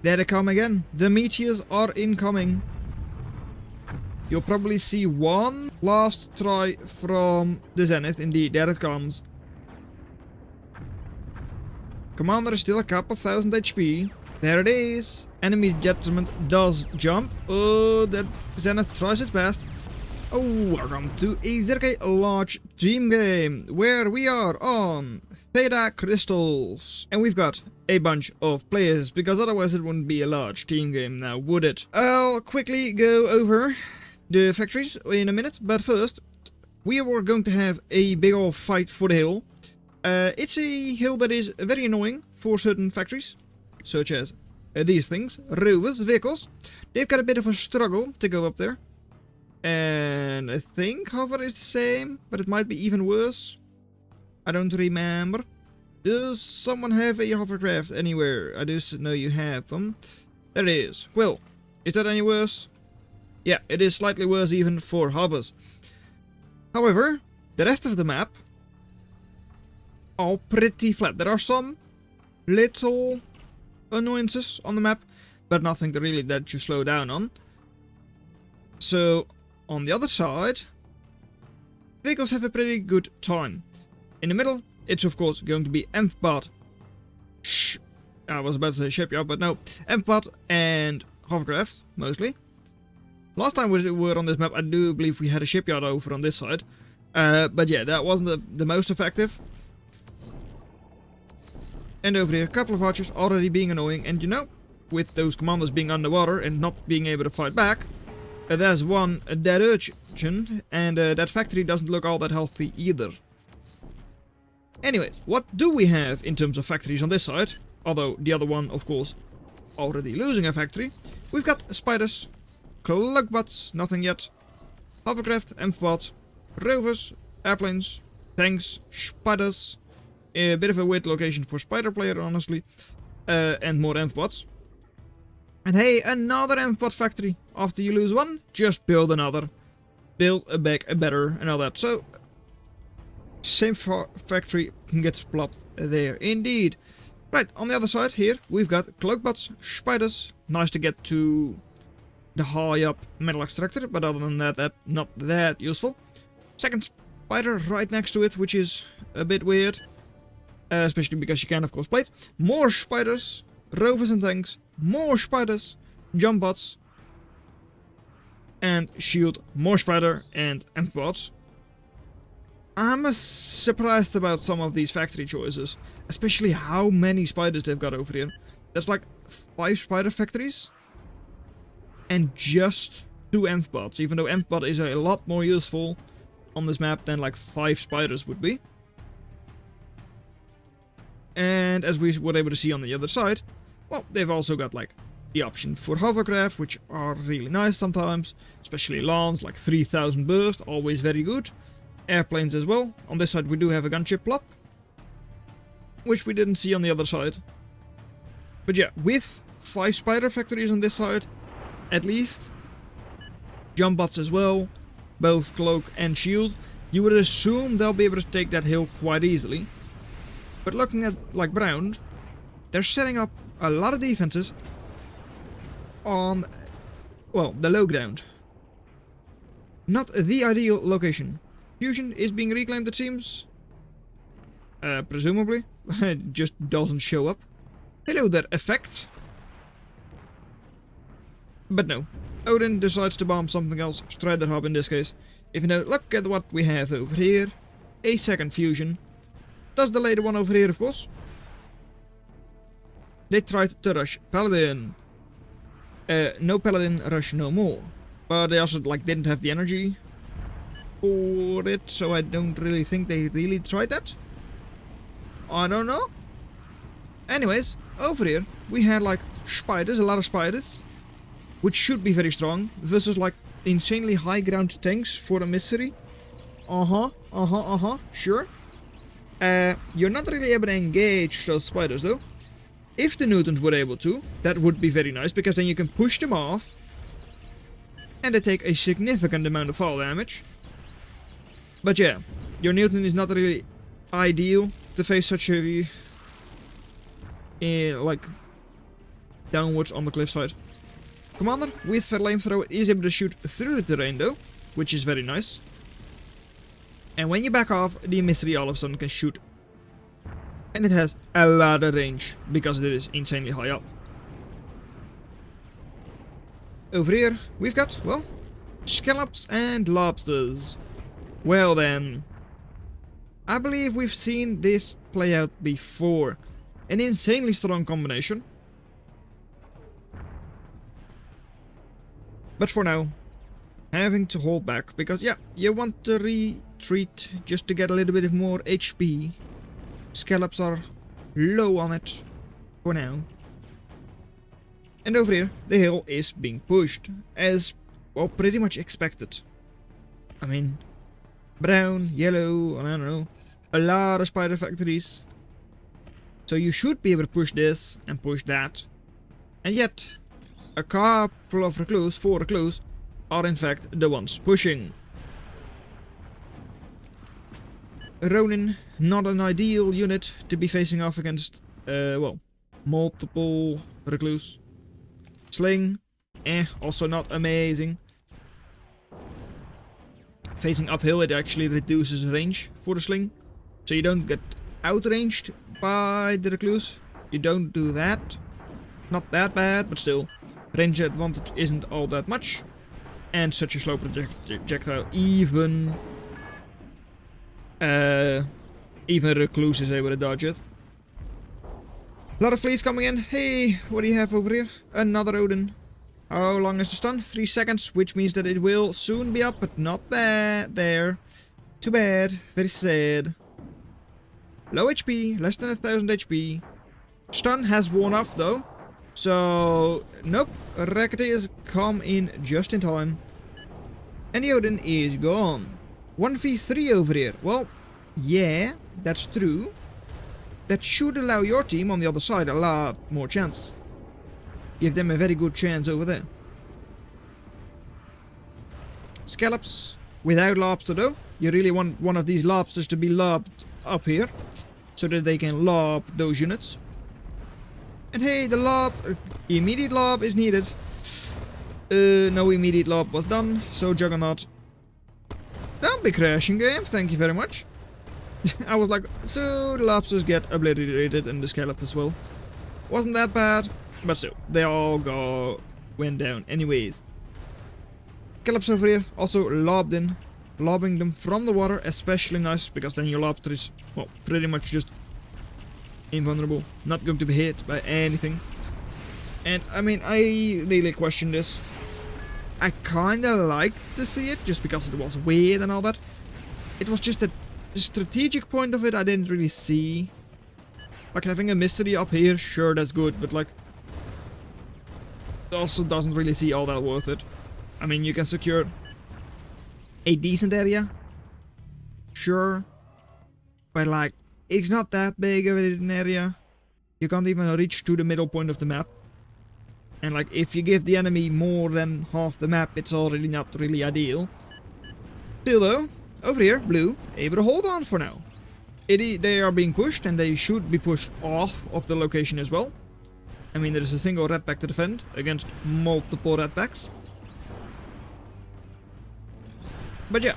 There they come again. The meteors are incoming. You'll probably see one last try from the Zenith. Indeed, there it comes. Commander is still a couple thousand HP. There it is. Enemy Detriment does jump. Oh, that Zenith tries its best. Oh, welcome to a zerok large team game, where we are on Theta Crystals. And we've got a bunch of players, because otherwise it wouldn't be a large team game now, would it? I'll quickly go over the factories in a minute, but first, we were going to have a big old fight for the hill. It's a hill that is very annoying for certain factories, such as these things, rovers, vehicles. They've got a bit of a struggle to go up there. And I think hover is the same, but it might be even worse. I don't remember. Does someone have a hovercraft anywhere? I just know you have them. There it is. Well, is that any worse? Yeah, it is slightly worse even for hovers. However, the rest of the map are pretty flat. There are some little annoyances on the map, but nothing really that you slow down on. So, on the other side, vehicles have a pretty good time. In the middle, it's of course going to be Empbot. I was about to say shipyard, but no. Empbot and hovercraft, mostly. Last time we were on this map, I do believe we had a shipyard over on this side. But yeah, that wasn't the most effective. And over here, a couple of archers already being annoying. And you know, with those commanders being underwater and not being able to fight back, there's one dead urchin, and that factory doesn't look all that healthy either. Anyways, what do we have in terms of factories on this side? Although the other one, of course, already losing a factory. We've got spiders, cloakbots, nothing yet, hovercraft, empbot, rovers, airplanes, tanks, spiders. A bit of a weird location for spider player, honestly, and more empbots. And hey, another empbot factory. After you lose one, just build another. Build a back a better and all that. So, same factory gets plopped there. Indeed. Right, on the other side here, we've got cloakbots, spiders. Nice to get to the high up metal extractor, but other than that, not that useful. Second spider right next to it, which is a bit weird. Especially because you can, of course, plate. More spiders, rovers and tanks. More spiders, jump bots, and shield, more spider and empbots. I'm surprised about some of these factory choices, especially how many spiders they've got over here. There's like 5 spider factories, and just 2 empbots, even though empbot is a lot more useful on this map than like 5 spiders would be. And as we were able to see on the other side, well, they've also got like the option for hovercraft, which are really nice sometimes, especially lawns, like 3000 burst, always very good. Airplanes as well. On this side we do have a gunship plop, which we didn't see on the other side. But yeah, with 5 spider factories on this side, at least, jump bots as well, both cloak and shield, you would assume they'll be able to take that hill quite easily. But looking at like Brown, they're setting up a lot of defenses on, well, the low ground. Not the ideal location. Fusion is being reclaimed, it seems. Presumably. It just doesn't show up. Hello there, effect. But no. Odin decides to bomb something else. Strider Hub in this case. If you know, look at what we have over here. A second fusion. Does delay the one over here, of course. They tried to rush Paladin. No Paladin rush no more. But they also like didn't have the energy for it, so I don't really think they really tried that. I don't know. Anyways, over here we had like spiders, a lot of spiders, which should be very strong, versus like insanely high ground tanks for a mystery. Sure. You're not really able to engage those spiders though. If the Newtons were able to, that would be very nice, because then you can push them off and they take a significant amount of fall damage. But yeah, your Newton is not really ideal to face such a like downwards on the cliffside. Commander with a flamethrower is able to shoot through the terrain though, which is very nice. And when you back off, the emissary all of a sudden can shoot. And it has a lot of range, because it is insanely high up. Over here, we've got, well, scallops and lobsters. Well then, I believe we've seen this play out before. An insanely strong combination. But for now, having to hold back, because yeah, you want to retreat just to get a little bit of more HP. Scallops are low on it for now. And over here, the hill is being pushed, as, well, pretty much expected. I mean, brown, yellow, I don't know, a lot of spider factories. So you should be able to push this and push that. And yet, a couple of recluse, 4 recluse, are in fact the ones pushing. Ronin, not an ideal unit to be facing off against, well, multiple recluse. Sling, also not amazing. Facing uphill, it actually reduces range for the sling. So you don't get outranged by the recluse. You don't do that. Not that bad, but still. Range advantage isn't all that much. And such a slow projectile, even recluse is able to dodge it. A lot of fleas coming in. Hey, what do you have over here? Another Odin. How long is the stun? 3 seconds, which means that it will soon be up, but not there. Too bad. Very sad. Low HP, less than 1000 HP. Stun has worn off though. So, nope. Racketeers come in just in time. And the Odin is gone. 1v3 over here. Well, yeah, that's true. That should allow your team on the other side a lot more chances. Give them a very good chance over there. Scallops without lobster though. You really want one of these lobsters to be lobbed up here, so that they can lob those units. And hey, the lob, immediate lob is needed. No immediate lob was done, so Juggernaut. Don't be crashing game, thank you very much. I was like, so the lobsters get obliterated and the scallop as well. Wasn't that bad, but still, they all went down anyways. Scallops over here, also lobbed in. Lobbing them from the water, especially nice, because then your lobster is, well, pretty much just invulnerable. Not going to be hit by anything. And, I mean, I really question this. I kinda liked to see it, just because it was weird and all that. It was just that the strategic point of it I didn't really see. Like, having a mystery up here, sure, that's good, but like, it also doesn't really see all that worth it. I mean, you can secure a decent area, sure, but like, it's not that big of an area. You can't even reach to the middle point of the map. And like, if you give the enemy more than half the map, it's already not really ideal. Still though, over here, blue, able to hold on for now. They are being pushed, and they should be pushed off of the location as well. I mean, there is a single red pack to defend against multiple red packs. But yeah,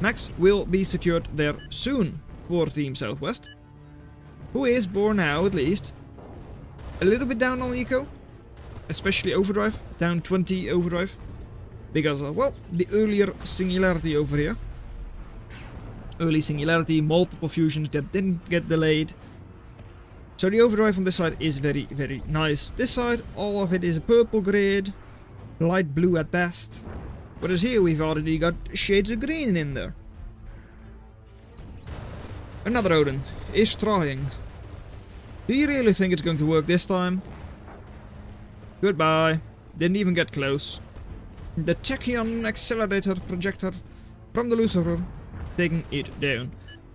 Max will be secured there soon for Team Southwest, who is born now at least a little bit down on eco, especially overdrive, down 20 overdrive, because of, well, the earlier singularity over here. Early singularity, multiple fusions that didn't get delayed. So the overdrive on this side is very, very nice. This side, all of it is a purple grid, light blue at best. Whereas here we've already got shades of green in there. Another Odin is trying. Do you really think it's going to work this time? Goodbye. Didn't even get close. The Tachyon accelerator projector from the Lucifer, taking it down.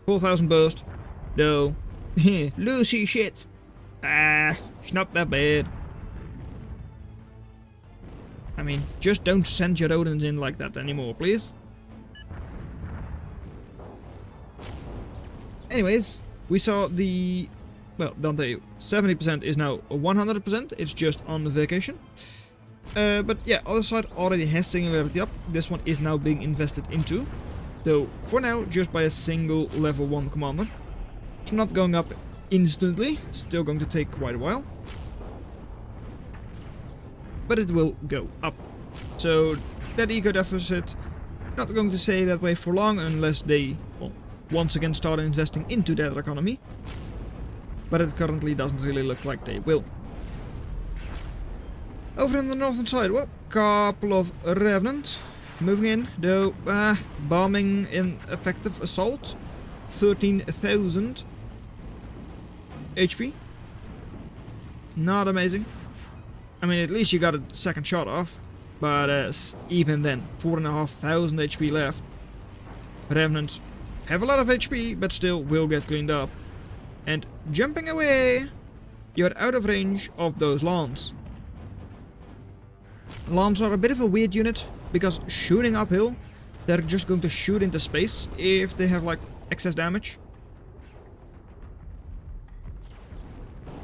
4000 burst. No. Lucy shit. Ah, it's not that bad. I mean, just don't send your Odins in like that anymore, please. Anyways, we saw the well, Dante 70% is now 100%. It's just on vacation. But yeah, other side already has singularity up. This one is now being invested into. Though for now, just by a single level 1 commander. It's not going up instantly. Still going to take quite a while. But it will go up. So that eco deficit, not going to stay that way for long unless they, well, once again start investing into that economy. But it currently doesn't really look like they will. Over on the northern side, well, couple of revenants moving in, though bombing in effective assault, 13,000 HP. Not amazing. I mean, at least you got a second shot off, but even then, 4,500 HP left. Revenants have a lot of HP, but still will get cleaned up. And jumping away, you're out of range of those lawns. Lawns are a bit of a weird unit, because shooting uphill, they're just going to shoot into space if they have like excess damage.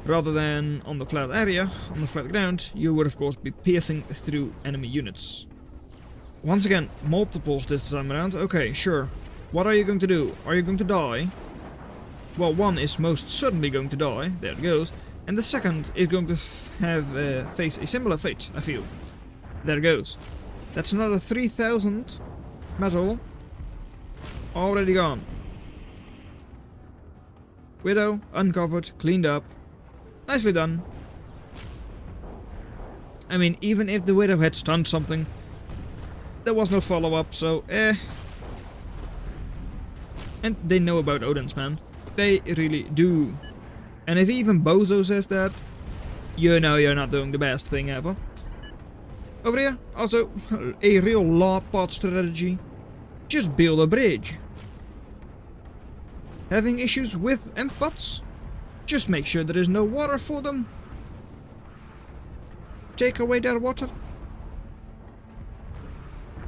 Rather than on the flat area, on the flat ground, you would of course be piercing through enemy units. Once again, multiples this time around. Okay, sure. What are you going to do? Are you going to die? Well, one is most certainly going to die. There it goes. And the second is going to have face a similar fate, I feel. There it goes. That's another 3,000 metal. Already gone. Widow, uncovered, cleaned up. Nicely done. I mean, even if the Widow had stunned something, there was no follow-up, so And they know about Odin's, man. They really do. And if even Bozo says that, you know you're not doing the best thing ever. Over here, also, a real law pod strategy. Just build a bridge. Having issues with nth pods? Just make sure there is no water for them. Take away their water.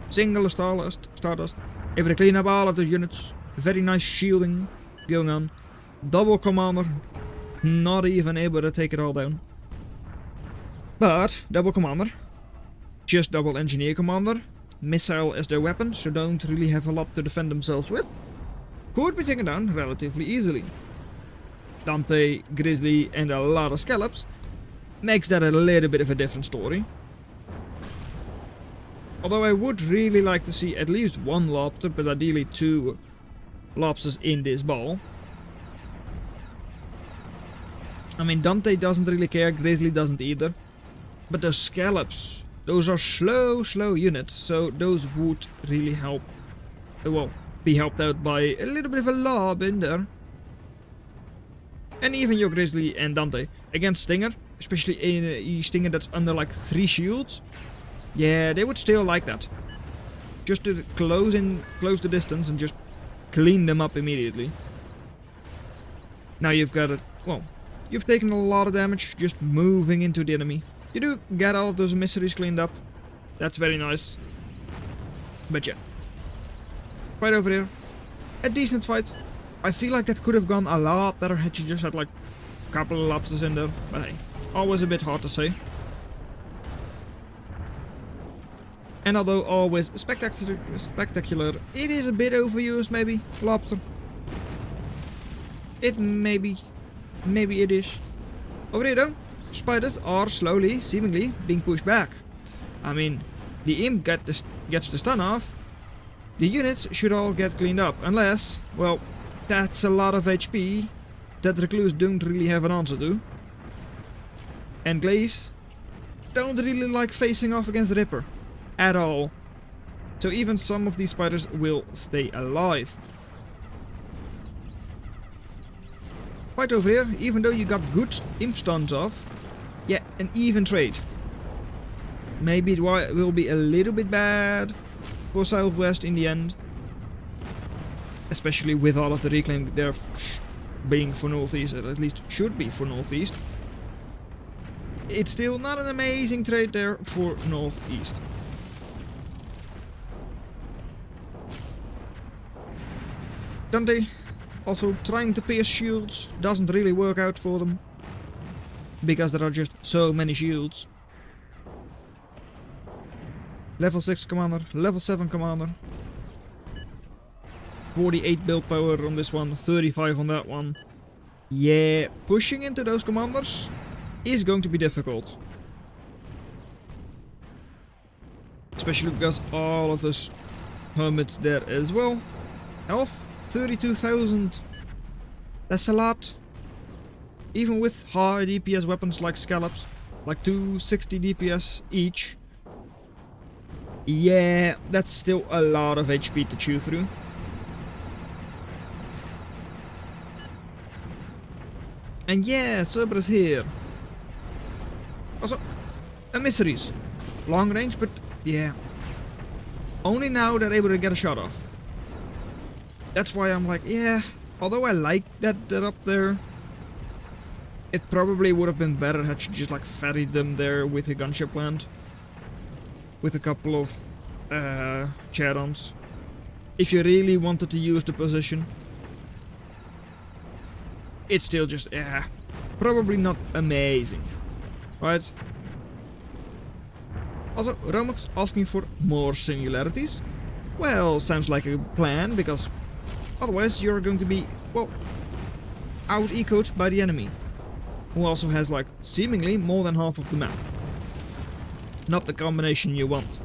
Single Stardust. Able to clean up all of the units. Very nice shielding going on. Double commander. Not even able to take it all down. But, double commander. Just double engineer commander. Missile as their weapon, so don't really have a lot to defend themselves with. Could be taken down relatively easily. Dante, Grizzly and a lot of scallops makes that a little bit of a different story. Although I would really like to see at least one lobster, but ideally two lobsters in this ball. I mean, Dante doesn't really care, Grizzly doesn't either. But those scallops, those are slow units, so those would really help, well, be helped out by a little bit of a lob in there. And even your Grizzly and Dante against Stinger, especially a Stinger that's under like 3 shields. Yeah, they would still like that. Just to close the distance and just clean them up immediately. Now you've got it, well, you've taken a lot of damage just moving into the enemy. You do get all of those mysteries cleaned up. That's very nice. But yeah. Right over here. A decent fight. I feel like that could have gone a lot better had you just had like a couple of lobsters in there. But hey, always a bit hard to say. And although always spectacular, it is a bit overused maybe, lobster. It maybe it is. Over here though, spiders are slowly, seemingly, being pushed back. I mean, the imp gets the stun off. The units should all get cleaned up, unless, well, that's a lot of HP that Recluse don't really have an answer to. And Glaives don't really like facing off against Ripper. At all. So even some of these spiders will stay alive. Right over here, even though you got good imp stuns off, yeah, an even trade. Maybe it will be a little bit bad for Southwest in the end. Especially with all of the reclaim there being for Northeast, or at least should be for Northeast. It's still not an amazing trade there for Northeast. Dante Also, trying to pierce shields doesn't really work out for them. Because there are just so many shields. Level 6 commander, level 7 commander. 48 build power on this one, 35 on that one. Yeah, pushing into those commanders is going to be difficult. Especially because all of those hermits there as well. Health, 32,000. That's a lot. Even with high DPS weapons like scallops, like 260 DPS each. Yeah, that's still a lot of HP to chew through. And yeah, Cerberus here. Also, emissaries. Long range, but yeah. Only now they're able to get a shot off. That's why I'm like, yeah, although I like that they're up there, it probably would have been better had you just like ferried them there with a gunship land. With a couple of Charons. If you really wanted to use the position. It's still just, yeah, probably not amazing. Right? Also, Romox asking for more singularities. Well, sounds like a plan, because otherwise you're going to be, well, out-ecoed by the enemy. Who also has, like, seemingly more than half of the map. Not the combination you want.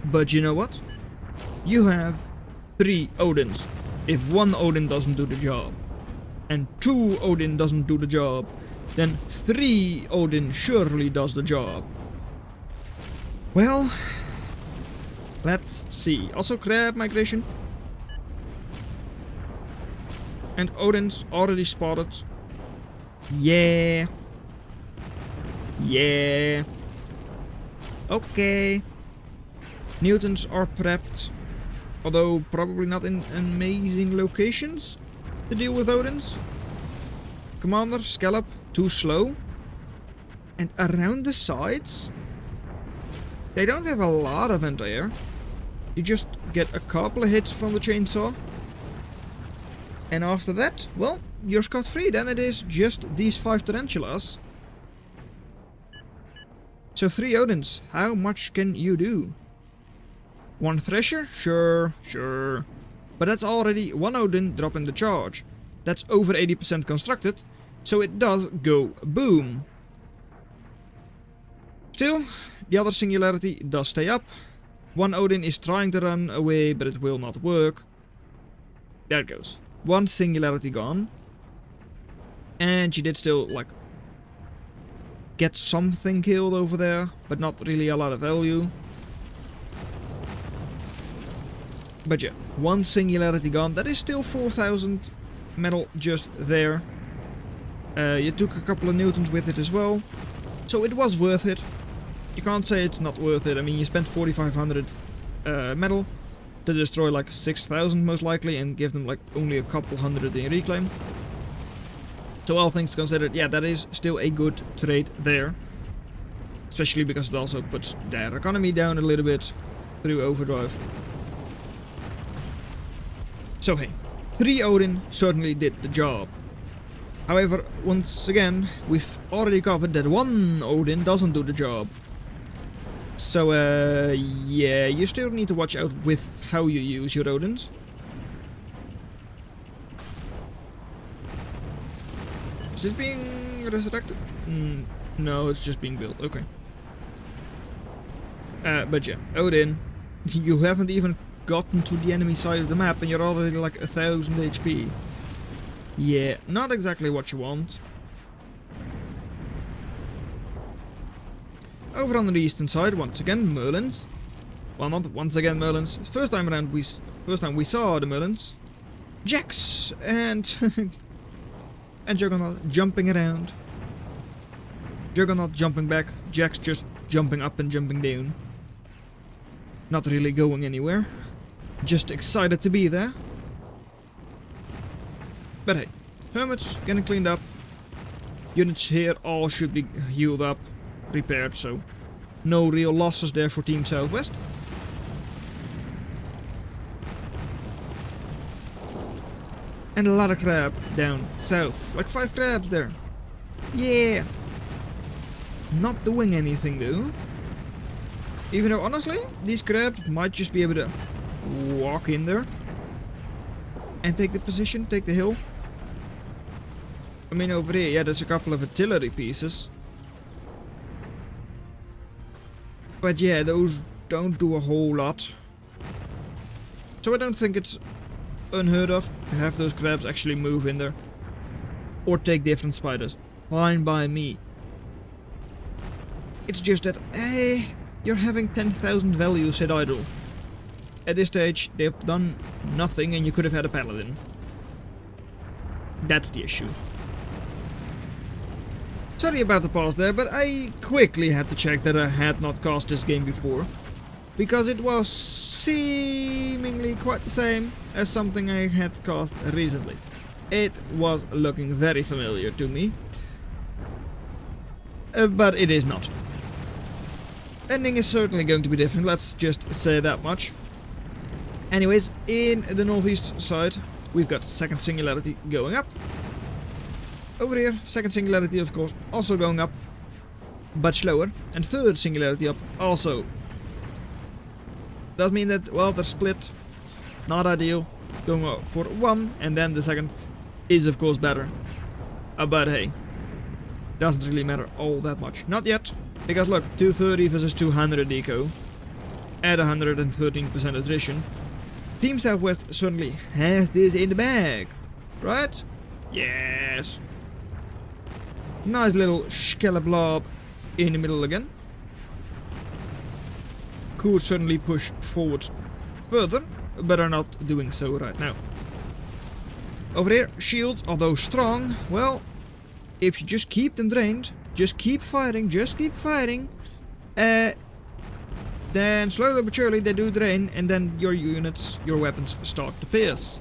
But you know what? You have 3 Odins. If 1 Odin doesn't do the job, and 2 Odin doesn't do the job, then 3 Odin surely does the job. Well, let's see. Also crab migration. And Odin's already spotted. Yeah. Yeah. Okay. Newtons are prepped. Although probably not in amazing locations to deal with Odins. Commander, Scallop, too slow. And around the sides, they don't have a lot of anti-air. You just get a couple of hits from the chainsaw. And after that, well, you're scot-free. Then it is just these 5 tarantulas. So 3 Odins, how much can you do? 1 Thresher? Sure. But that's already 1 Odin dropping the charge. That's over 80% constructed, so it does go boom. Still, the other singularity does stay up. 1 Odin is trying to run away, but it will not work. There it goes. 1 singularity gone. And she did still, like, get something killed over there, but not really a lot of value. But yeah, 1 singularity gone. That is still 4,000 metal just there. You took a couple of newtons with it as well. So it was worth it. You can't say it's not worth it. I mean, you spent 4,500 metal to destroy like 6,000 most likely and give them like only a couple hundred in reclaim. So all things considered, yeah, that is still a good trade there. Especially because it also puts their economy down a little bit through overdrive. So hey, 3 Odin certainly did the job. However, once again, we've already covered that 1 Odin doesn't do the job. So yeah, you still need to watch out with how you use your Odins. Is this being resurrected? No, it's just being built, okay. But yeah, Odin, you haven't even gotten to the enemy side of the map and you're already like 1,000 HP. Yeah, not exactly what you want. Over on the eastern side, once again, Merlins. Well, not once again Merlins. First time we saw the Merlins. Jax and and Juggernaut jumping around. Juggernaut jumping back, Jax just jumping up and jumping down. Not really going anywhere. Just excited to be there. But hey, Hermits getting cleaned up. Units here all should be healed up, repaired, so no real losses there for Team Southwest. And a lot of crab down south. Like 5 crabs there. Yeah. Not doing anything though. Even though honestly, these crabs might just be able to walk in there. And take the position, take the hill. I mean over here, yeah, there's a couple of artillery pieces. But yeah, those don't do a whole lot. So I don't think it's unheard of to have those crabs actually move in there. Or take different spiders. Fine by me. It's just that, you're having 10,000 value set idle. At this stage, they've done nothing and you could have had a paladin. That's the issue. Sorry about the pause there, but I quickly had to check that I had not cast this game before. Because it was seemingly quite the same as something I had cast recently. It was looking very familiar to me. But it is not. Ending is certainly going to be different, let's just say that much. Anyways, in the northeast side, we've got second singularity going up. Over here, second singularity of course also going up, but slower. And third singularity up also. Does mean that, well, they're split. Not ideal. Going up for one, and then the second is of course better. But hey, doesn't really matter all that much. Not yet, because look, 230 versus 200 eco at 113% attrition. Team Southwest certainly has this in the bag, right? Yes. Nice little scallop blob in the middle again. Could certainly push forward further, but are not doing so right now. Over here, shields, although strong, well, if you just keep them drained, just keep firing, then slowly but surely they do drain, and then your units, your weapons start to pierce.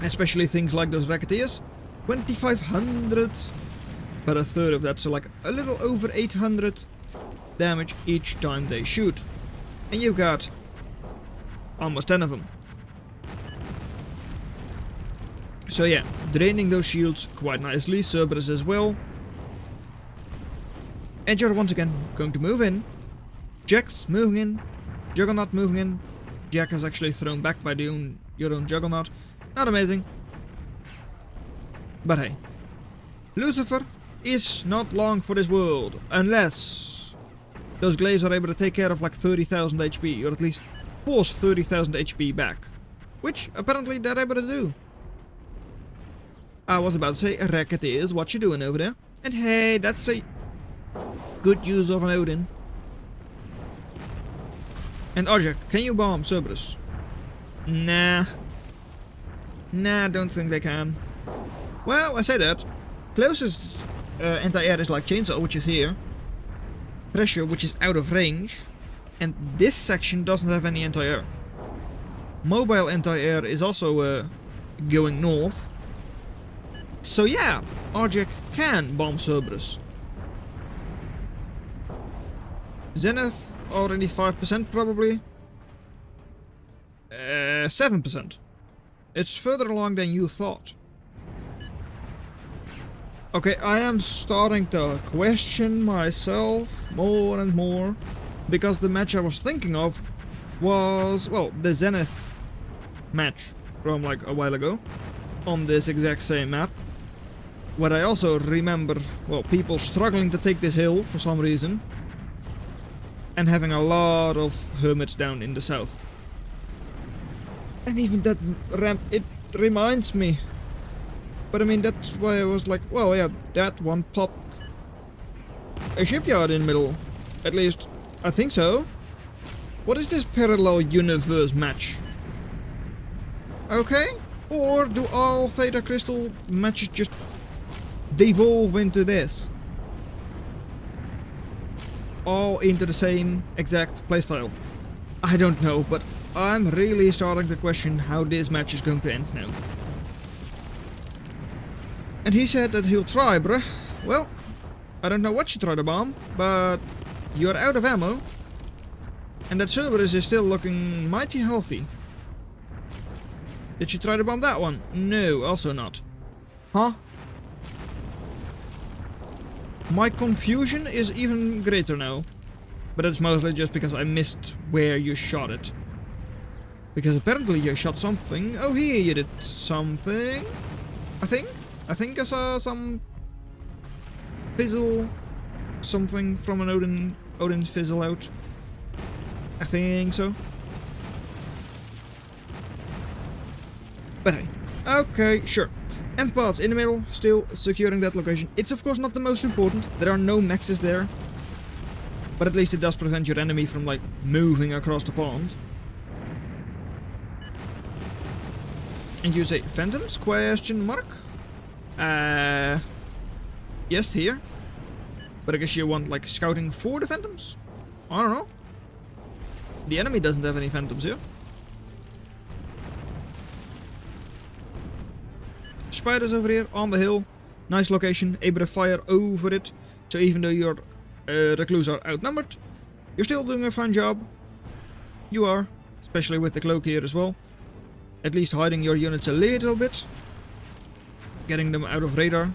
Especially things like those racketeers. 2500, but a third of that, so like a little over 800 damage each time they shoot. And you've got almost 10 of them. So yeah, draining those shields quite nicely, Cerberus as well. And you're once again going to move in. Jack's moving in. Juggernaut moving in. Jack is actually thrown back by your own Juggernaut. Not amazing. But hey. Lucifer is not long for this world. Unless those glaives are able to take care of like 30,000 HP. Or at least force 30,000 HP back. Which apparently they're able to do. I was about to say, Racketeers, what you doing over there? And hey, that's a good use of an Odin. And Ojek, can you bomb Cerberus? Nah. Nah, don't think they can. Well, I say that. Closest anti-air is like Chainsaw, which is here. Pressure, which is out of range. And this section doesn't have any anti-air. Mobile anti-air is also going north. So yeah, Ojek can bomb Cerberus. Zenith, already 5% probably. 7%. It's further along than you thought. Okay, I am starting to question myself more and more. Because the match I was thinking of was, well, the Zenith match from like a while ago. On this exact same map. What I also remember, well, people struggling to take this hill for some reason. And having a lot of hermits down in the south. And even that ramp, it reminds me. But I mean, that's why I was like, well, yeah, that one popped a shipyard in the middle. At least, I think so. What is this parallel universe match? Okay? Or do all Theta Crystal matches just devolve into this? All into the same exact playstyle? I don't know, but I'm really starting to question how this match is going to end now. And he said that he'll try, bruh. Well, I don't know what you try to bomb, but you're out of ammo. And that Cerberus is still looking mighty healthy. Did she try to bomb that one? No, also not. Huh? My confusion is even greater now. But it's mostly just because I missed where you shot it. Because apparently you shot something. Oh, here you did something. I think I saw some fizzle. Something from an Odin fizzle out. I think so. But hey. Okay, sure. Nth parts in the middle, still securing that location. It's of course not the most important. There are no mexes there. But at least it does prevent your enemy from like moving across the pond. And you say phantoms? Question mark? Yes, here. But I guess you want like scouting for the phantoms? I don't know. The enemy doesn't have any phantoms here. Spiders over here on the hill. Nice location, able to fire over it. So even though your recluse are outnumbered, you're still doing a fine job. You are, especially with the cloak here as well. At least hiding your units a little bit. Getting them out of radar.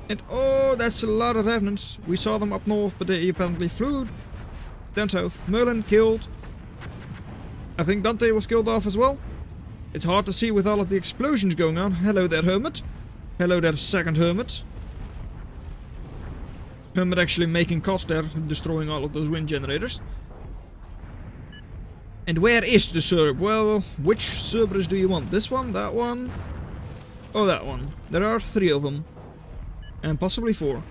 And oh, that's a lot of revenants. We saw them up north, but they apparently flew down south. Merlin killed. I think Dante was killed off as well. It's hard to see with all of the explosions going on. Hello there, Hermit. Hello there, second Hermit. Hermit actually making cost there, destroying all of those wind generators. And where is the Cerb? Well, which Cerberus do you want? This one? That one? Oh, that one. There are 3 of them. And possibly 4.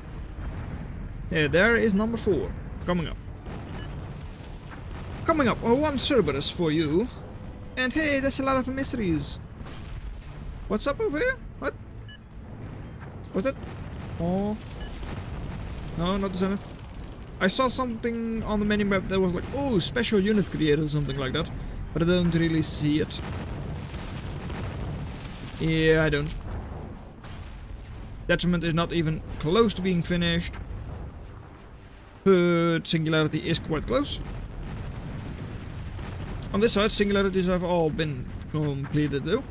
Yeah, there is number 4. Coming up. Coming up, 1 Cerberus for you. And hey, that's a lot of mysteries. What's up over here? What? What's that? Oh. No, not the Zenith. I saw something on the minimap that was like, oh, special unit created or something like that. But I don't really see it. Yeah, I don't. Detriment is not even close to being finished. But Singularity is quite close. On this side, Singularities have all been completed though.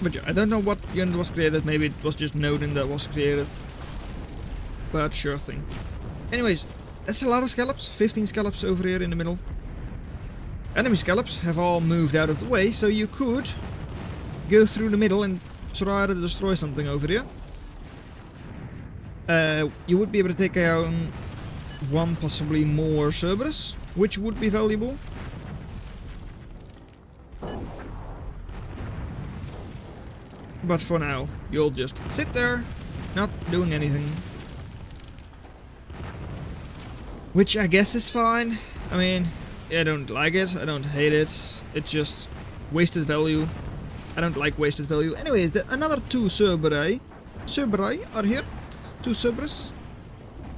But yeah, I don't know what unit was created. Maybe it was just Nodin that was created. But sure thing. Anyways, that's a lot of scallops. 15 scallops over here in the middle. Enemy scallops have all moved out of the way, so you could go through the middle and try to destroy something over here. You would be able to take out 1, possibly more Cerberus, which would be valuable. But for now, you'll just sit there, not doing anything. Which I guess is fine. I mean, I don't like it, I don't hate it. It's just wasted value. I don't like wasted value. Anyway, another 2 Cerberi are here. 2 Cerberus.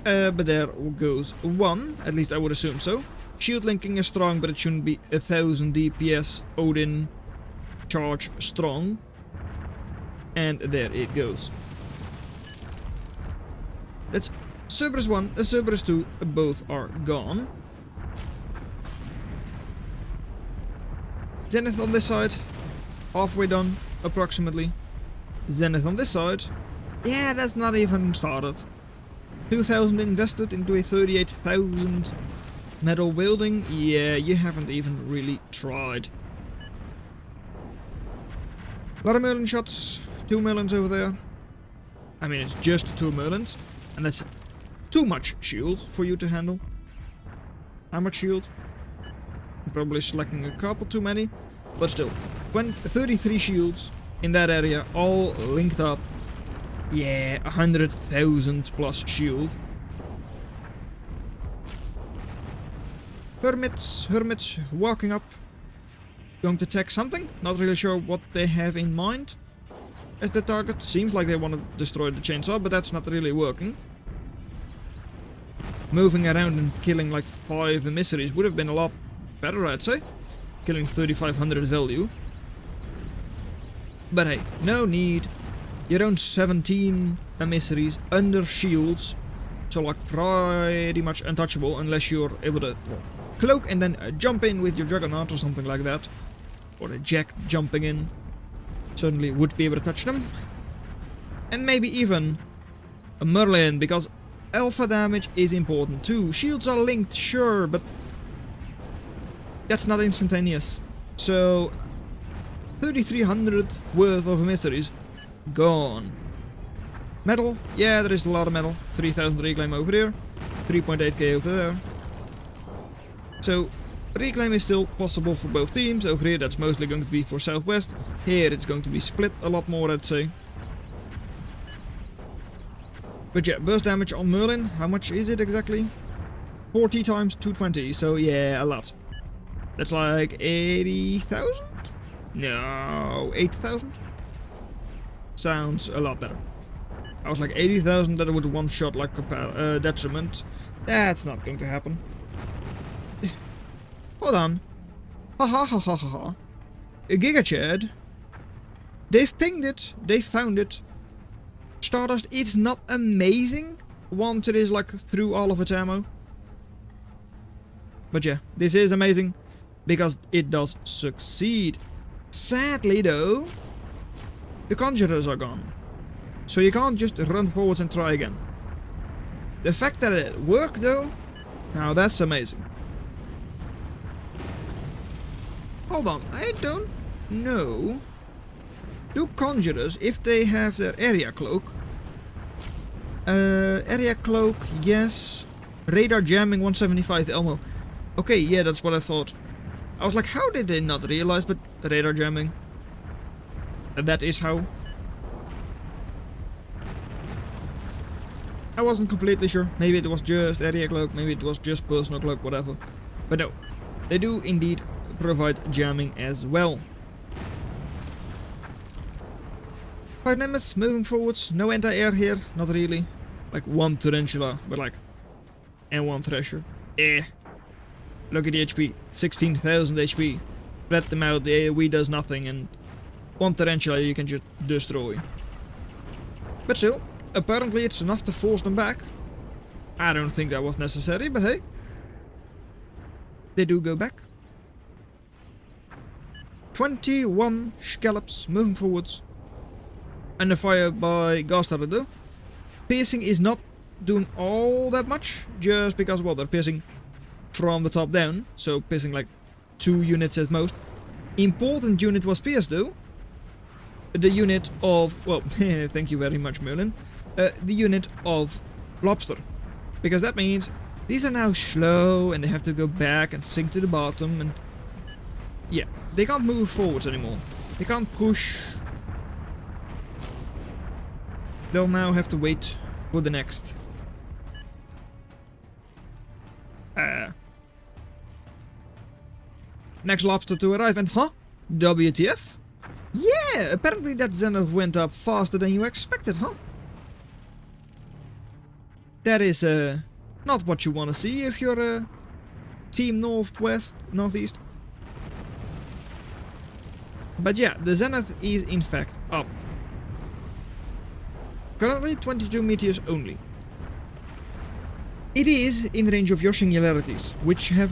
But there goes 1, at least I would assume so. Shield linking is strong, but it shouldn't be 1000 DPS Odin charge strong. And there it goes. That's Cerberus 1 and Cerberus 2, both are gone. Zenith on this side, halfway done, approximately. Zenith on this side, yeah, that's not even started. 2000 invested into a 38,000 metal building, yeah, you haven't even really tried. A lot of Merlin shots, 2 Merlins over there. I mean, it's just 2 Merlins, and that's too much shield for you to handle. How much shield? I'm probably selecting a couple too many, but still. 33 shields in that area, all linked up. Yeah, 100,000 plus shield. Hermits walking up. Going to attack something. Not really sure what they have in mind as the target. Seems like they want to destroy the chainsaw, but that's not really working. Moving around and killing like 5 emissaries would have been a lot better, I'd say. Killing 3,500 value. But hey, no need. Your own 17 emissaries under shields So like pretty much untouchable unless you're able to cloak and then jump in with your Juggernaut or something like that. Or a Jack jumping in. Certainly would be able to touch them. And maybe even a Merlin, because alpha damage is important too. Shields are linked, sure, but that's not instantaneous. So 3,300 worth of mysteries gone. Metal, yeah, there is a lot of metal. 3,000 reclaim over here, 3.8k over there. So reclaim is still possible for both teams. Over here that's mostly going to be for Southwest. Here it's going to be split a lot more, I'd say. But yeah, burst damage on Merlin, how much is it exactly? 40 times 220, so yeah, a lot. That's like 80,000? No, 8,000? Sounds a lot better. I was like 80,000 that it would one-shot like Detriment. That's not going to happen. Hold on. Ha ha ha ha ha ha. Giga Chad. They've pinged it. They found it. Stardust, it's not amazing once it is like through all of its ammo. But yeah, this is amazing because it does succeed. Sadly though, the Conjurers are gone. So you can't just run forwards and try again. The fact that it worked though, now that's amazing. Hold on, I don't know. Do Conjurers, if they have their area cloak... area cloak, yes. Radar jamming 175 Elmo. Okay, yeah, that's what I thought. I was like, how did they not realize, but radar jamming. That is how. I wasn't completely sure. Maybe it was just area cloak, maybe it was just personal cloak, whatever. But no, they do indeed provide jamming as well. 5 Nemesis moving forwards, no anti-air here, not really. Like one Tarantula, but like, and one Thresher. Look at the HP, 16,000 HP. Spread them out, the AoE does nothing, and one Tarantula you can just destroy. But still, apparently it's enough to force them back. I don't think that was necessary, but hey. They do go back. 21 scallops moving forwards. Under fire by Gastardo though. Piercing is not doing all that much, just because, well, they're piercing from the top down, so piercing like 2 units at most. Important unit was pierced though. The unit of, well, thank you very much Merlin. The unit of Lobster. Because that means these are now slow and they have to go back and sink to the bottom and... yeah, they can't move forwards anymore. They can't push. They'll now have to wait for the next. Next lobster to arrive and huh? WTF? Yeah, apparently that Zenith went up faster than you expected, huh? That is not what you want to see if you're Team Northeast. But yeah, the Zenith is in fact up. Currently 22 meteors only. It is in range of your singularities, which have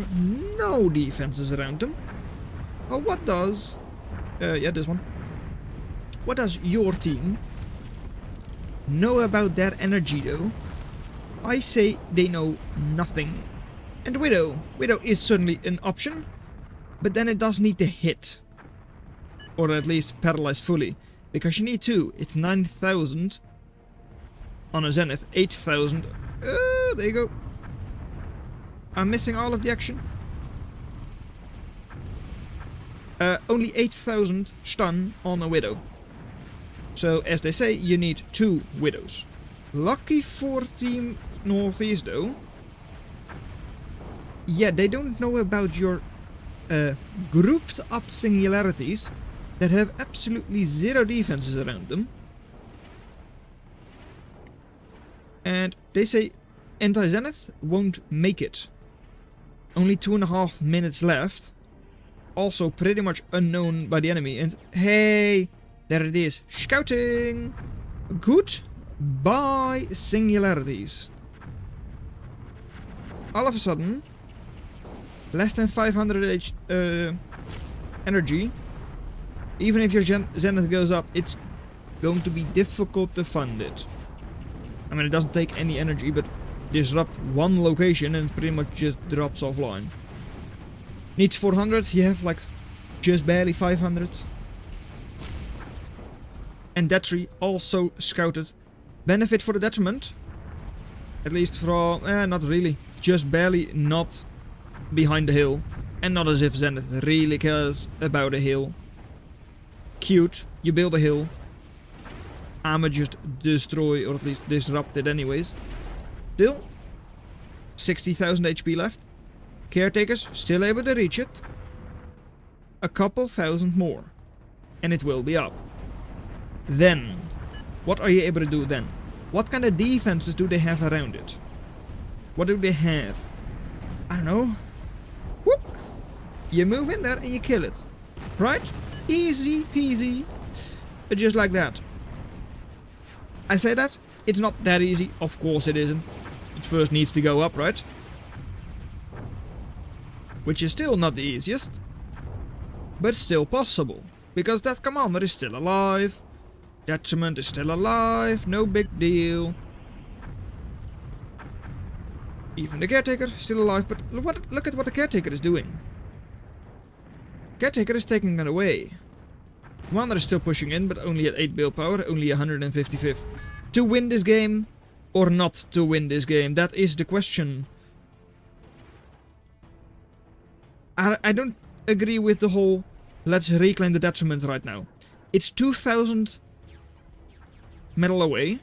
no defenses around them. Well, what does... yeah, this one. What does your team know about that energy, though? I say they know nothing. And Widow. Widow is certainly an option, but then it does need to hit. Or at least paralyze fully. Because you need 2. It's 9,000 on a Zenith. 8,000. There you go. I'm missing all of the action. Only 8,000 stun on a Widow. So, as they say, you need 2 Widows. Lucky for Team Northeast, though. Yeah, they don't know about your grouped up singularities that have absolutely 0 defenses around them. And they say anti-Zenith won't make it. Only 2.5 minutes left. Also pretty much unknown by the enemy. And hey, there it is. Scouting! Goodbye singularities. all of a sudden, less than 500 energy. Even if your Zenith goes up, it's going to be difficult to fund it. I mean, it doesn't take any energy, but disrupt one location and it pretty much just drops offline. Needs 400, you have like just barely 500. And Detri also scouted. Benefit for the Detriment. At least for, not really. Just barely not behind the hill. And not as if Zenith really cares about a hill. Cute, you build a hill. I'ma just destroy, or at least disrupt it anyways. Still, 60,000 HP left. Caretakers still able to reach it. A couple thousand more. And it will be up. Then, what are you able to do then? What kind of defenses do they have around it? What do they have? I don't know. Whoop! You move in there and you kill it. Right? Easy peasy. Just like that. I say that, it's not that easy. Of course it isn't. It first needs to go up, right? Which is still not the easiest. But still possible. Because that commander is still alive. Detriment is still alive. No big deal. Even the Caretaker still alive. But look at what the Caretaker is doing. Caretaker is taking it away. Commander is still pushing in, but only at 8 build power, only 155th. To win this game, or not to win this game? That is the question. I don't agree with the whole, let's reclaim the Detriment right now. It's 2,000 metal away,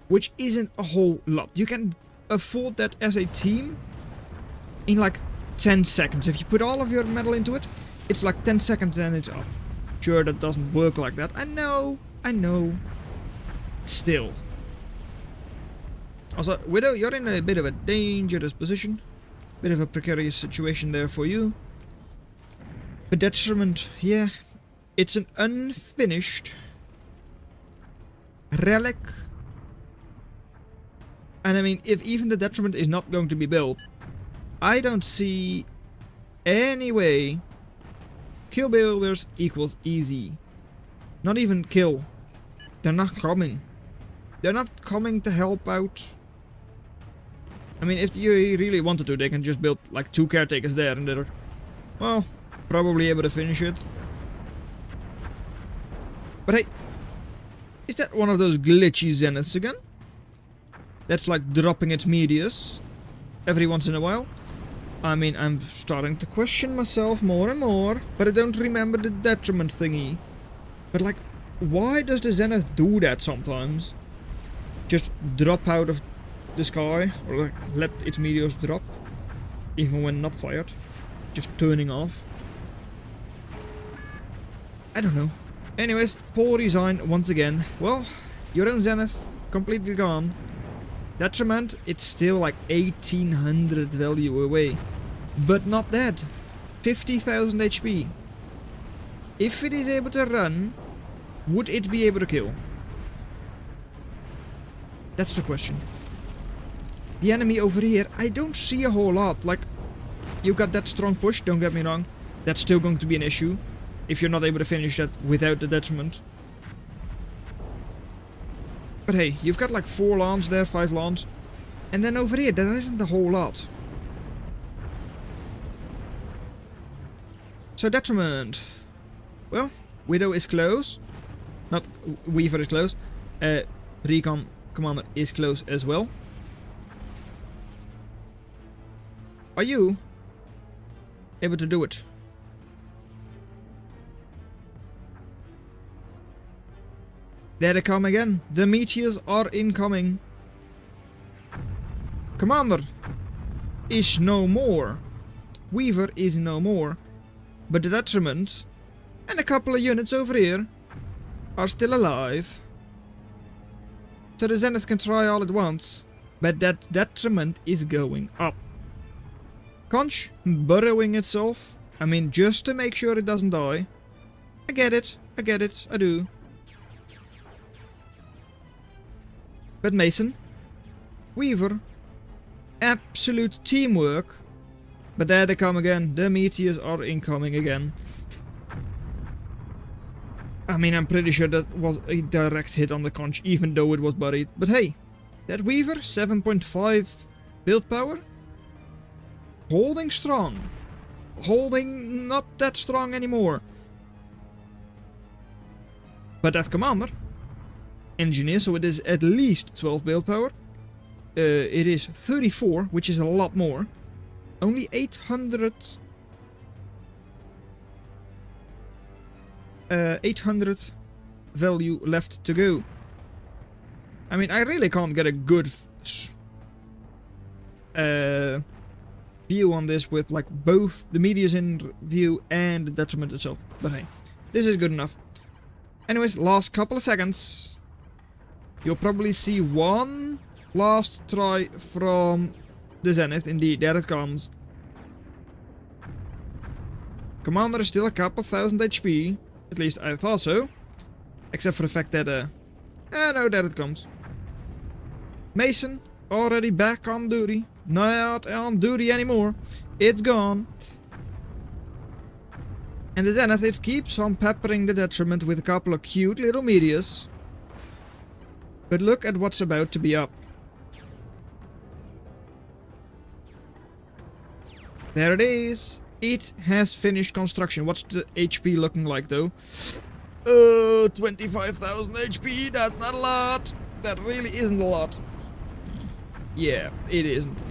which isn't a whole lot. You can afford that as a team in like 10 seconds. If you put all of your metal into it, it's like 10 seconds and it's up. Sure, that doesn't work like that. I know. Still. Also, Widow, you're in a bit of a dangerous position. Bit of a precarious situation there for you. But Detriment, yeah. It's an unfinished relic. And I mean, if even the Detriment is not going to be built, I don't see any way kill builders equals easy. Not even kill. They're not coming. They're not coming to help out. I mean, if you really wanted to, they can just build like 2 caretakers there and they're, well, probably able to finish it. But hey, is that one of those glitchy Zeniths again? That's like dropping its medias every once in a while. I mean, I'm starting to question myself more and more, but I don't remember the Detriment thingy. But like, why does the Zenith do that sometimes? Just drop out of the sky, or like let its meteors drop, even when not fired, just turning off. I don't know. Anyways, poor design once again. Well, your own Zenith completely gone. Detriment, it's still like 1800 value away, but not dead. 50,000 HP. If it is able to run, would it be able to kill? That's the question. The enemy over here, I don't see a whole lot. Like, you got that strong push, don't get me wrong. That's still going to be an issue if you're not able to finish that without the Detriment. But hey, you've got like 4 lawns there, 5 lawns. And then over here, there isn't a whole lot. So Detriment. Well, Widow is close. Not Weaver is close. Recon Commander is close as well. Are you able to do it? There they come again. The meteors are incoming. Commander is no more. Weaver is no more. But the Detriment and a couple of units over here are still alive. So the Zenith can try all at once. But that Detriment is going up. Conch burrowing itself. I mean, just to make sure it doesn't die. I get it, I do. But Mason, Weaver, absolute teamwork. But there they come again. The meteors are incoming again. I mean, I'm pretty sure that was a direct hit on the conch, even though it was buried. But hey, that Weaver, 7.5 build power. Holding strong. Holding not that strong anymore. But that Commander, Engineer, so it is at least 12 build power. It is 34, which is a lot more. Only 800 value left to go. I mean, I really can't get a good view on this with like both the medias in view and the Detriment itself. But hey, this is good enough. Anyways, last couple of seconds. You'll probably see one last try from the Zenith. Indeed, there it comes. Commander is still a couple thousand HP. At least I thought so. Except for the fact that, no, there it comes. Mason, already back on duty. Not on duty anymore. It's gone. And the Zenith, it keeps on peppering the Detriment with a couple of cute little meteors. But look at what's about to be up. There it is. It has finished construction. What's the HP looking like though? 25,000 HP. That's not a lot. That really isn't a lot. Yeah, it isn't.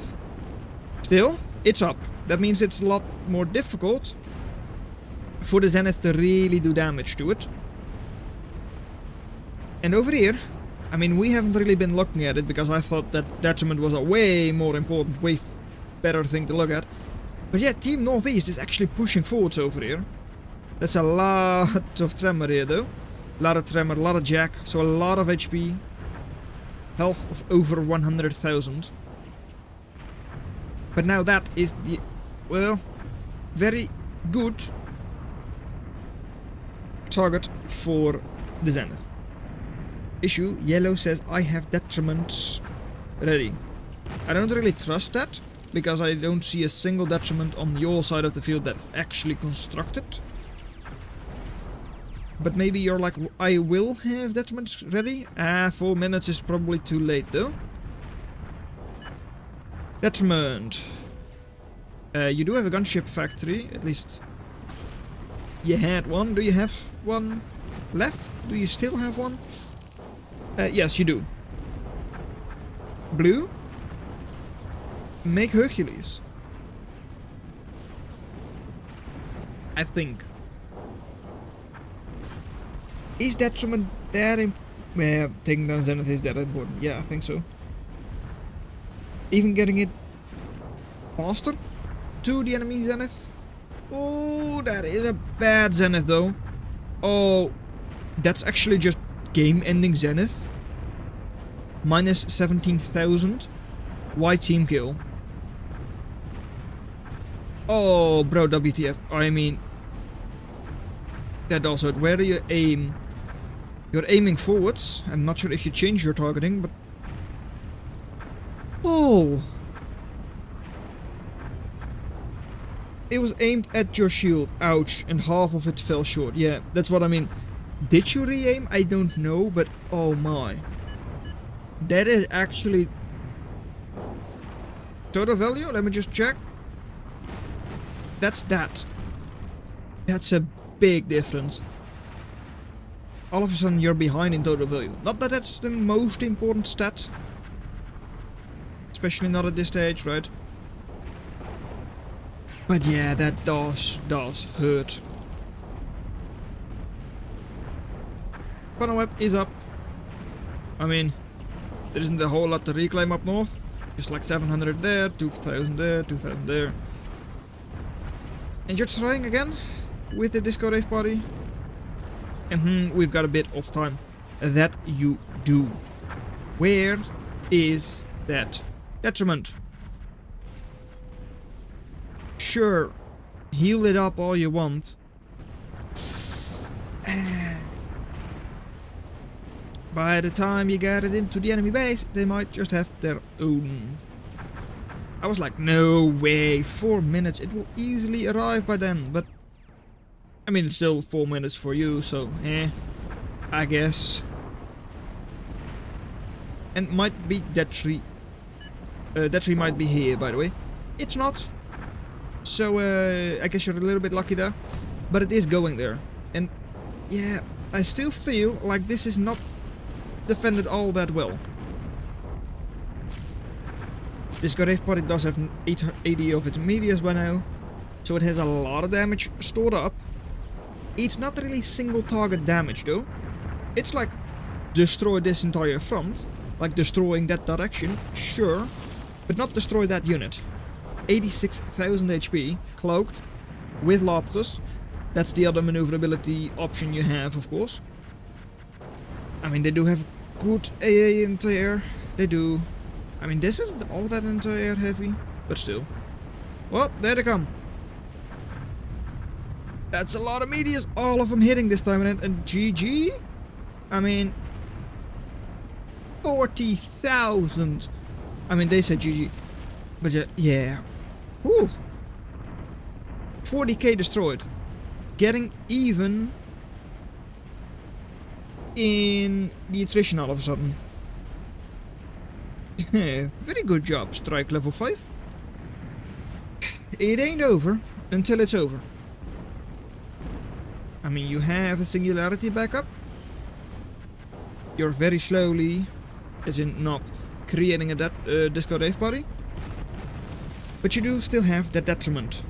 Still, it's up. That means it's a lot more difficult for the Zenith to really do damage to it. And over here, I mean, we haven't really been looking at it because I thought that Detriment was a way more important, way better thing to look at. But yeah, Team Northeast is actually pushing forwards over here. That's a lot of tremor here though. A lot of tremor, a lot of jack, so a lot of HP. Health of over 100,000. But now that is the, well, very good target for the Zenith. Issue, Yellow says I have Detriments ready. I don't really trust that, because I don't see a single Detriment on your side of the field that's actually constructed. But maybe you're like, I will have Detriments ready? 4 minutes is probably too late though. Detriment. You do have a gunship factory, at least you had one. Do you have one left? Do you still have one? Yes, you do. Blue? Make Hercules. I think. Is Detriment that important? Yeah, taking down Zenith is that important. Yeah, I think so. Even getting it faster to the enemy Zenith. Oh, that is a bad Zenith though. Oh, that's actually just game-ending Zenith. Minus 17,000. Why team kill? Oh, bro, WTF. I mean, that also, where do you aim? You're aiming forwards. I'm not sure if you change your targeting, but... Oh! It was aimed at your shield. Ouch. And half of it fell short. Yeah, that's what I mean. Did you re-aim? I don't know, but oh my. That is actually... Total value? Let me just check. That's that. That's a big difference. All of a sudden you're behind in total value. Not that that's the most important stat. Especially not at this stage, right? But yeah, that does hurt. Funnel web is up. I mean, there isn't a whole lot to reclaim up north. Just like 700 there, 2,000 there, 2,000 there. And you're trying again with the Disco Rave Party. And we've got a bit of time. That you do. Where is that Detriment? Sure, heal it up all you want. By the time you get it into the enemy base, they might just have their own I was like, no way, 4 minutes, it will easily arrive by then, but I mean, it's still 4 minutes for you, so I guess. And might be Detriment. Detriment might be here, by the way. It's not. So I guess you're a little bit lucky there. But it is going there. And yeah, I still feel like this is not defended all that well. This Grave Party does have 80 of its medias by now. So it has a lot of damage stored up. It's not really single target damage though. It's like destroy this entire front. Like destroying that direction, sure. But not destroy that unit. 86,000 HP, cloaked, with lobsters. That's the other maneuverability option you have, of course. I mean, they do have good AA anti-air. They do. I mean, this isn't all that anti-air heavy, but still. Well, there they come. That's a lot of medias, all of them hitting this time, and GG? I mean, 40,000. I mean, they said GG. But yeah. Whew. 40k destroyed. Getting even in the attrition all of a sudden. Very good job, strike level 5. It ain't over until it's over. I mean, you have a singularity backup. You're very slowly, as in not creating a disco rave party. But you do still have that detriment.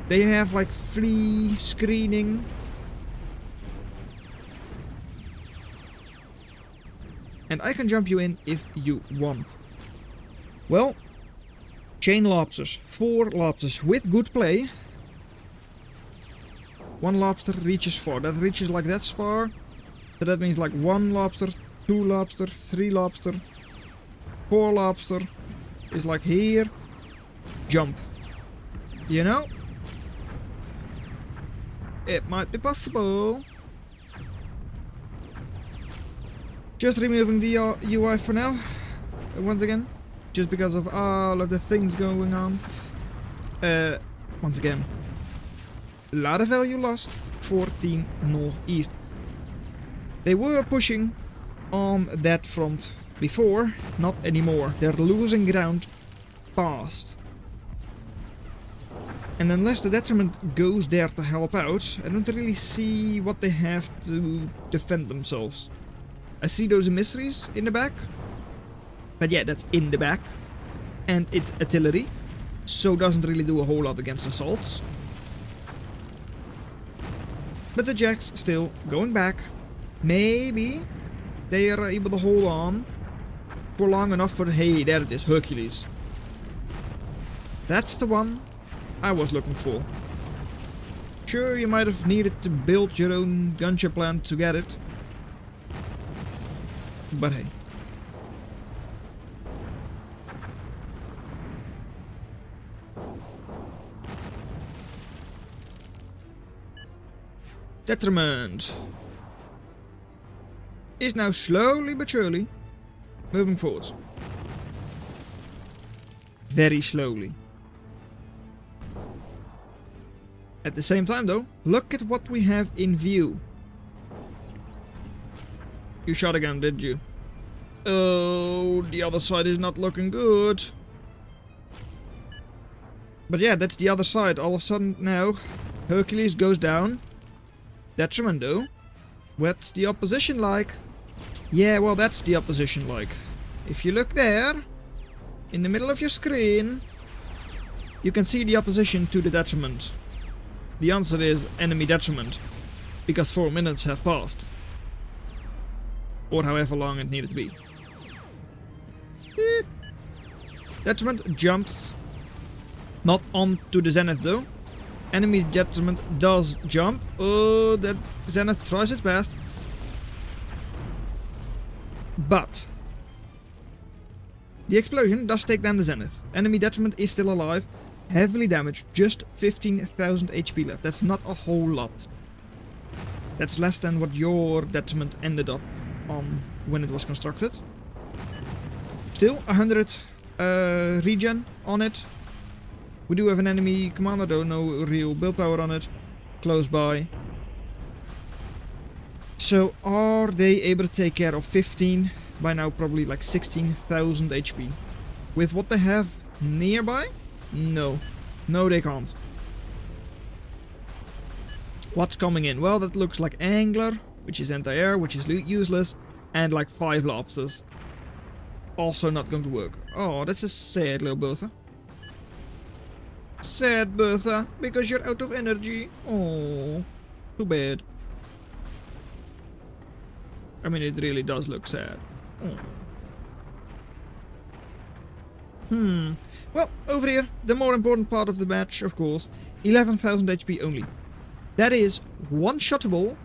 They have like flea screening. And I can jump you in if you want. Well, chain lobsters, 4 lobsters with good play. 1 lobster reaches far. That reaches like that's far. So that means like 1 lobster, 2 lobster, 3 lobster, 4 lobster is like here. Jump. You know? It might be possible. Just removing the UI for now. Once again. Just because of all of the things going on. Once again. A lot of value lost. 14 northeast. They were pushing on that front before. Not anymore. They're losing ground fast. And unless the Detriment goes there to help out, I don't really see what they have to defend themselves. I see those emissaries in the back. But yeah, that's in the back. And it's artillery. So doesn't really do a whole lot against assaults. But the Jacks still going back. Maybe they are able to hold on for long enough for, hey, there it is, Hercules. That's the one I was looking for. Sure, you might have needed to build your own gunship plant to get it. But hey. Detriment is now slowly but surely moving forwards. Very slowly. At the same time though, look at what we have in view. You shot again, did you? Oh, the other side is not looking good. But yeah, that's the other side. All of a sudden now, Hercules goes down. Detriment though. What's the opposition like? Yeah, well, that's the opposition like. If you look there, in the middle of your screen, you can see the opposition to the Detriment. The answer is enemy Detriment, because 4 minutes have passed. Or however long it needed to be. Detriment jumps. Not onto the Zenith though. Enemy Detriment does jump. Oh, that Zenith tries its best. But the explosion does take down the Zenith. Enemy Detriment is still alive. Heavily damaged. Just 15,000 HP left. That's not a whole lot. That's less than what your Detriment ended up on when it was constructed. Still 100 regen on it. We do have an enemy commander though, no real build power on it. Close by. So are they able to take care of 15, by now probably like 16,000 HP? With what they have nearby? No. No, they can't. What's coming in? Well, that looks like Angler, which is anti-air, which is useless, and like 5 lobsters. Also not going to work. Oh, that's a sad little Bertha. Sad Bertha, because you're out of energy. Oh, too bad. I mean, it really does look sad. Oh. Well, over here, the more important part of the match, of course, 11,000 HP only. That is one shottable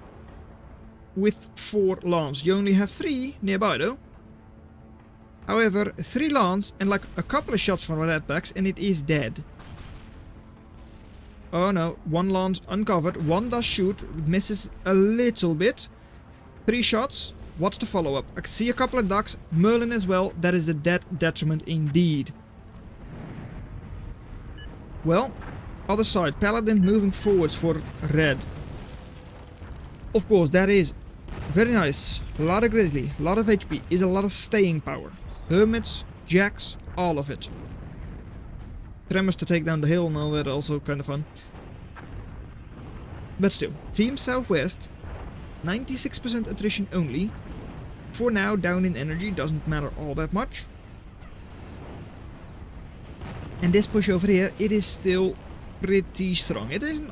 with 4 lance. You only have 3 nearby though. However, 3 lance and like a couple of shots from redbacks and it is dead. Oh no, 1 lance uncovered, 1 does shoot, misses a little bit. 3 shots, what's the follow-up? I can see a couple of ducks, Merlin as well, that is a dead Detriment indeed. Well, other side, Paladin moving forwards for red. Of course, that is very nice. A lot of Grizzly, a lot of HP, is a lot of staying power. Hermits, Jacks, all of it. Tremors to take down the hill and all that, also kind of fun. But still, Team Southwest, 96% attrition only. For now, down in energy, doesn't matter all that much. And this push over here, it is still pretty strong. It isn't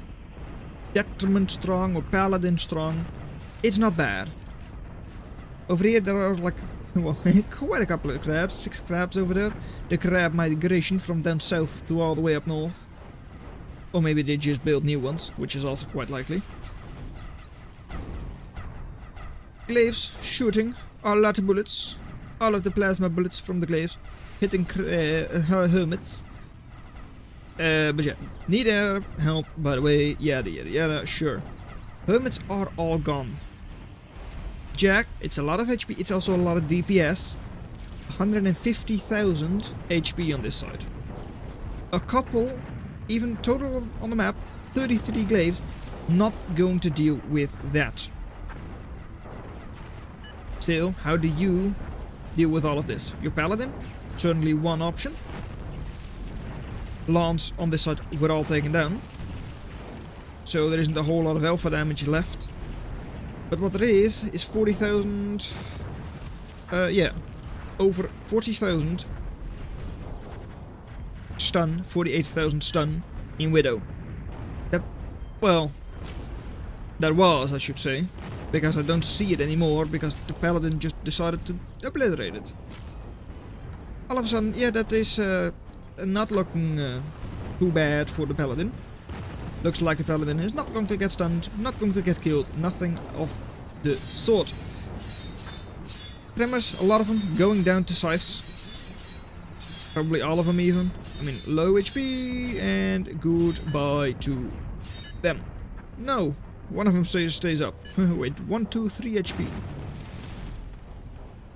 Detriment strong or Paladin strong. It's not bad. Over here there are like, well, quite a couple of crabs. 6 crabs over there. The crab migration from down south to all the way up north. Or maybe they just build new ones, which is also quite likely. Glaives shooting a lot of bullets. All of the plasma bullets from the glaives hitting hermits. But yeah, need air, help, by the way, yada yada yada, sure. Hermits are all gone. Jack, it's a lot of HP, it's also a lot of DPS. 150,000 HP on this side. A couple, even total on the map, 33 glaives, not going to deal with that. Still, how do you deal with all of this? Your Paladin, certainly one option. Lance on this side were all taken down. So there isn't a whole lot of alpha damage left. But what there is 40,000... yeah. Over 40,000 stun, 48,000 stun in Widow. That, well, that was, I should say. Because I don't see it anymore, because the Paladin just decided to obliterate it. All of a sudden, yeah, that is not looking too bad for the Paladin. Looks like the Paladin is not going to get stunned, not going to get killed, nothing of the sort. Tremors, a lot of them, going down to scythes. Probably all of them even. I mean, low HP and goodbye to them. No, one of them stays up. Wait, 1, 2, 3 HP.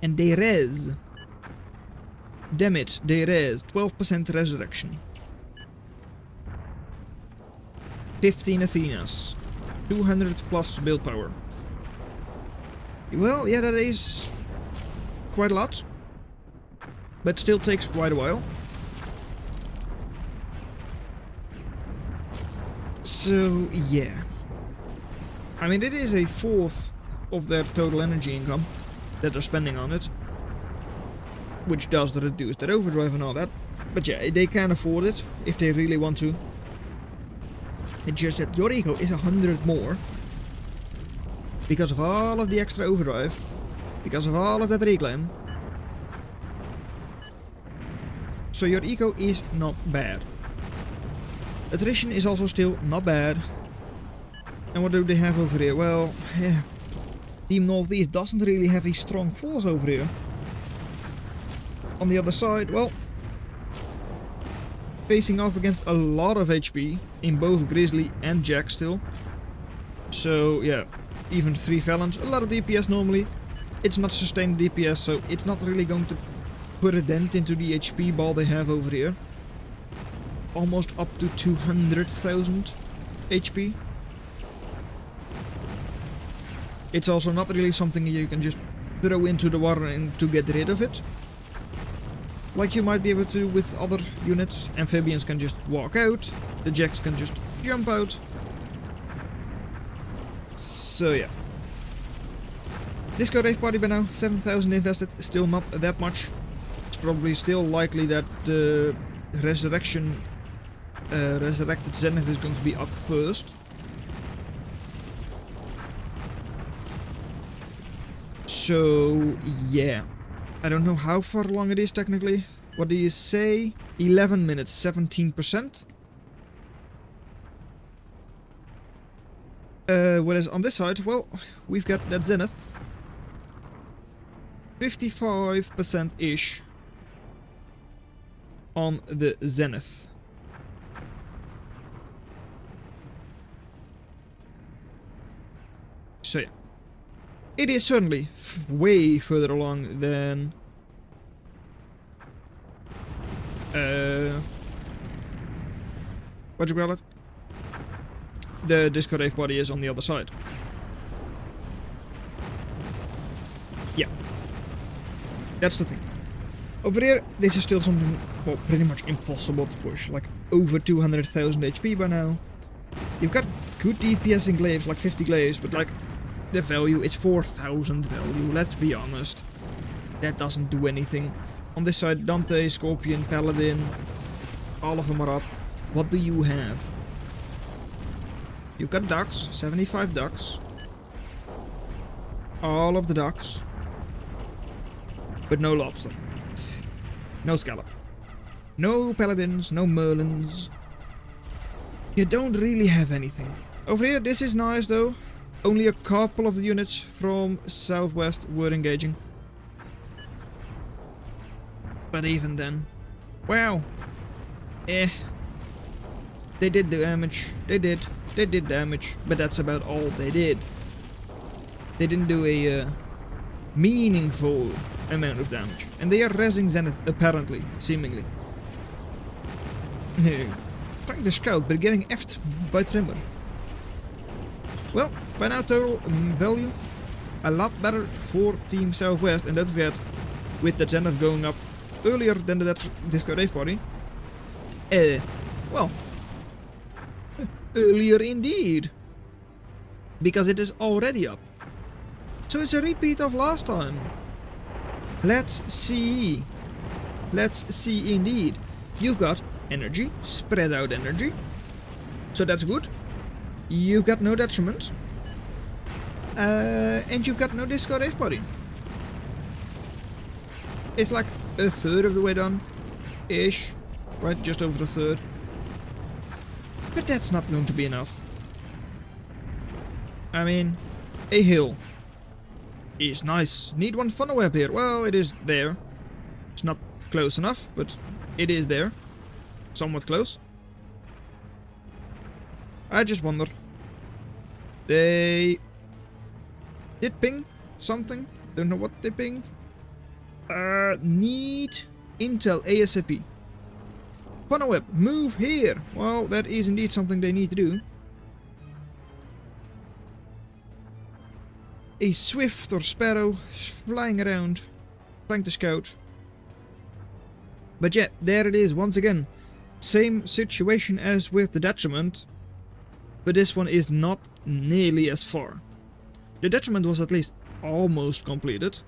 And they res. Damn it, they res. 12% resurrection. 15 Athenas. 200 plus build power. Well, yeah, that is quite a lot. But still takes quite a while. So, yeah. I mean, it is a fourth of their total energy income that they're spending on it. Which does reduce their overdrive and all that. But yeah, they can afford it if they really want to. It's just that your eco is 100 more. Because of all of the extra overdrive. Because of all of that reclaim. So your eco is not bad. Attrition is also still not bad. And what do they have over here? Well, yeah. Team Northeast doesn't really have a strong force over here. On the other side, well, facing off against a lot of HP in both Grizzly and Jack still. So yeah, even 3 Felons, a lot of DPS normally. It's not sustained DPS, so it's not really going to put a dent into the HP ball they have over here. Almost up to 200,000 HP. It's also not really something you can just throw into the water and to get rid of it, like you might be able to with other units. Amphibians can just walk out, the jacks can just jump out. So yeah. Disco Rave Party by now, 7,000 invested, still not that much. It's probably still likely that the resurrected Zenith is going to be up first. So yeah, I don't know how far along it is technically. What do you say? 11 minutes, 17%. Whereas on this side, well, we've got that Zenith. 55%-ish on the Zenith. So yeah. It is certainly way further along than what do you call it? The Disco Rave Body is on the other side. Yeah. That's the thing. Over here, this is still something, well, pretty much impossible to push. Like, over 200,000 HP by now. You've got good DPS in glaives, like 50 glaives, but like, the value is 4,000 value, let's be honest. That doesn't do anything. On this side, Dante, Scorpion, Paladin, all of them are up. What do you have? You've got ducks, 75 ducks. All of the ducks. But no lobster. No scallop. No paladins, no merlins. You don't really have anything. Over here, this is nice though. Only a couple of the units from southwest were engaging. But even then. Wow. Eh. They did damage. They did damage. But that's about all they did. They didn't do a meaningful amount of damage. And they are rezzing Zenith, apparently. Seemingly. Trying to scout, but getting effed by Trimmer. Well, by now total value, a lot better for Team Southwest, and don't forget, with the Zenith going up earlier than the Disco Rave Party, well, earlier indeed, because it is already up. So it's a repeat of last time. Let's see. Let's see indeed. You've got energy, spread out energy, so that's good. You've got no detriment. And you've got no Disco Rave Party. It's like a third of the way done. Ish. Right, just over a third. But that's not going to be enough. I mean, a hill is nice. Need one funnel web here. Well, it is there. It's not close enough, but it is there. Somewhat close. I just wonder. They did ping something. Don't know what they pinged. Need intel ASAP. Funnel web, move here. Well, that is indeed something they need to do. A swift or sparrow flying around, trying to scout. But yeah, there it is once again. Same situation as with the Detriment, but this one is not nearly as far. The Detriment was at least almost completed,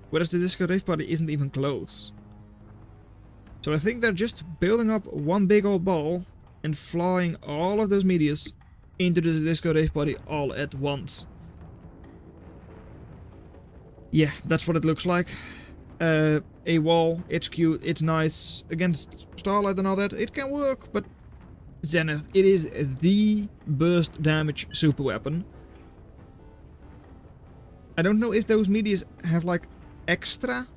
whereas the Disco Rave Party isn't even close. So I think they're just building up one big old ball and flying all of those meteors into the Disco Rave Party all at once. Yeah, that's what it looks like. A wall, it's cute, it's nice. Against Starlight and all that, it can work, but Zenith, it is the burst damage super weapon. I don't know if those meteors have like extra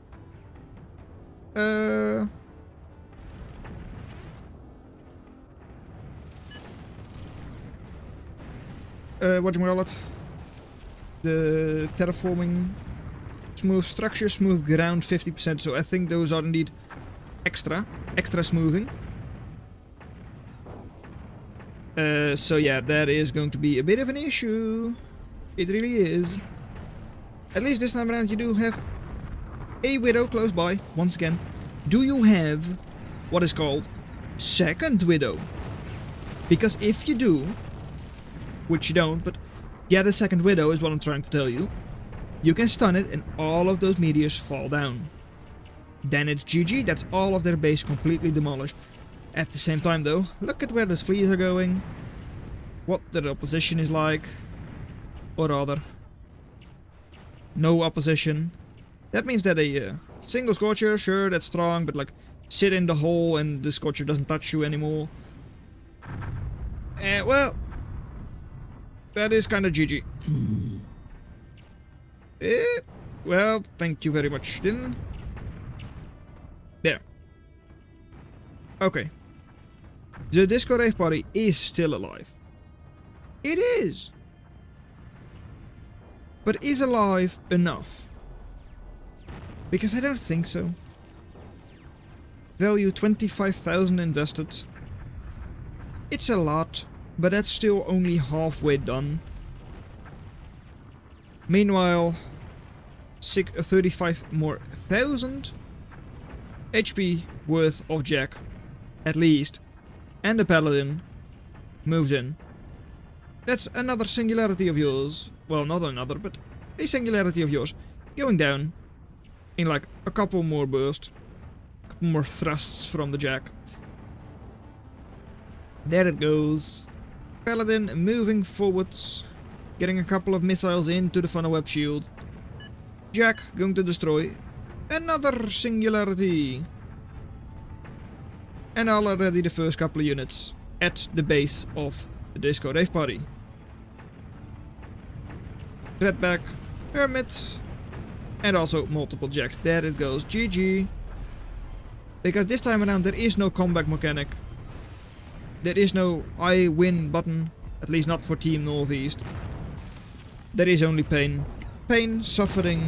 what do you call it? The terraforming Smooth structure, smooth ground 50%, so I think those are indeed extra smoothing. So yeah, that is going to be a bit of an issue. It really is. At least this time around you do have a Widow close by. Once again, do you have what is called second Widow? Because if you do, which you don't, but get a second Widow is what I'm trying to tell you, you can stun it and all of those meteors fall down. Then it's GG, that's all of their base completely demolished. At the same time though, look at where those fleas are going, what their opposition is like, or rather, no opposition. That means that a single Scorcher, sure, that's strong, but like, sit in the hole and the Scorcher doesn't touch you anymore. Well, that is kinda GG. Well, thank you very much, then. There. Okay. The Disco Rave Party is still alive. It is. But is alive enough? Because I don't think so. Value 25,000 invested. It's a lot, but that's still only halfway done. Meanwhile, 35 more thousand HP worth of Jack, at least, and the Paladin moves in. That's another singularity of yours. Well, not another, but a singularity of yours going down in like a couple more bursts, a couple more thrusts from the Jack. There it goes. Paladin moving forwards, getting a couple of missiles into the funnel web shield. Jack going to destroy another singularity. And already the first couple of units at the base of the Disco Rave Party. Threadback, Hermit, and also multiple Jacks. There it goes, GG. Because this time around there is no comeback mechanic. There is no I win button, at least not for Team Northeast. There is only pain. Pain, suffering.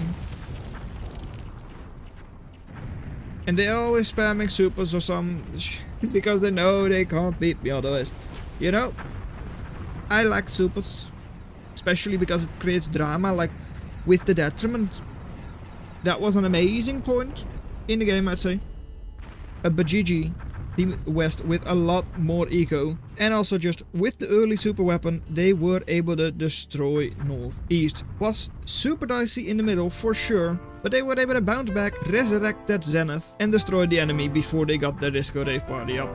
And they're always spamming supers or some because they know they can't beat me otherwise. You know, I like supers. Especially because it creates drama, like with the Detriment. That was an amazing point in the game, I'd say. But GG, Team West with a lot more eco. And also just with the early super weapon, they were able to destroy Northeast. Was super dicey in the middle for sure, but they were able to bounce back, resurrect that Zenith, and destroy the enemy before they got their Disco Rave Party up.